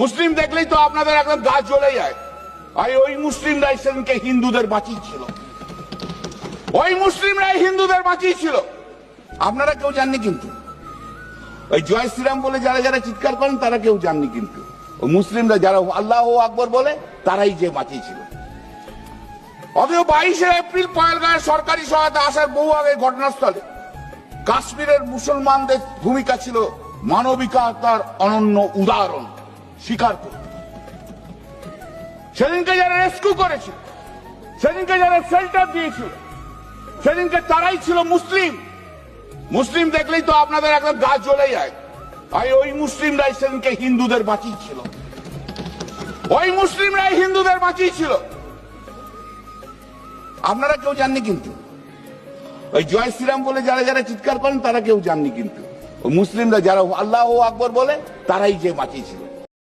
মুসলিম দেখলেই তো আপনাদের একদম গা জ্বলে যায়। আর ওই মুসলিমরাই সেদিনকে হিন্দুদের বাঁচিয়েছিল, ওই মুসলিমরাই হিন্দুদের বাঁচিয়েছিল। আপনারা কেউ জাননি, কিন্তু ওই জয় শ্রীরাম বলে যারা যারা চিৎকার করেন তারা কেউ জাননি, কিন্তু ওই মুসলিমরা যারা আল্লাহ আকবর বলে তারাই যে বাঁচিয়েছিল। অথচ 22শে এপ্রিল পহেলগাঁয়ের সরকারি সহায়তা আসার বহু আগে ঘটনাস্থলে কাশ্মীরের মুসলমানদের ভূমিকা ছিল মানবিকতার অনন্য উদাহরণ স্বীকার করে। সেদিনকে যারা রেস্কিউ করেছিল, সেদিনকে যারা শেল্টার দিয়েছিল, সেদিনকে তারাই ছিল মুসলিম। মুসলিম দেখলেই তো আপনাদের একদম গা জ্বলে যায়। আর ওই মুসলিমরাই সেদিনকে হিন্দুদের বাঁচিয়েছিল, ওই মুসলিমরাই হিন্দুদের বাঁচিয়েছিল। আপনারা কেউ জাননি, কিন্তু ওই জয় শ্রীরাম বলে যারা যারা চিৎকার করেন তারা কেউ জাননি, কিন্তু ওই মুসলিমরা যারা আল্লাহ আকবর বলে তারাই যে বাঁচিয়েছিল।